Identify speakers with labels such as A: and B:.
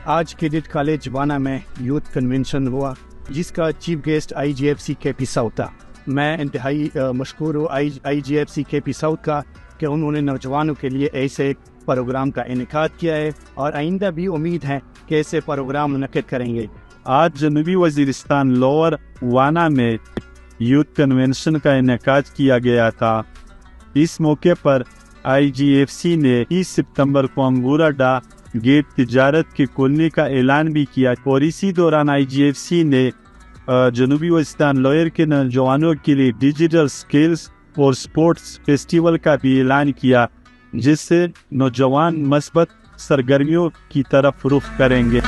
A: आज cadet college वाना में यूथ कन्वेंशन हुआ जिसका chief guest IGFC KP south था। मैं इंतहाई मशकूर हूँ IGFC KP साउथ का कि उन्होंने नौजवानों के लिए ऐसे प्रोग्राम का इनेकाद किया है और आइंदा भी उम्मीद है कि ऐसे प्रोग्राम मुनक़िद करेंगे।
B: आज जनूबी वज़ीरिस्तान लोअर वाना में यूथ कन्वेंशन का इनेकाद किया गया था। इस मौके पर IGFC ने 30 सितंबर को अंगूरा डा गेट तिजारत की खोलने का ऐलान भी किया और इसी दौरान IGFC ने जनूबी वज़ीरिस्तान लोअर के नौजवानों के लिए डिजिटल स्किल्स और स्पोर्ट्स फेस्टिवल का भी ऐलान किया, जिससे नौजवान मस्बत सरगर्मियों की तरफ रुख करेंगे।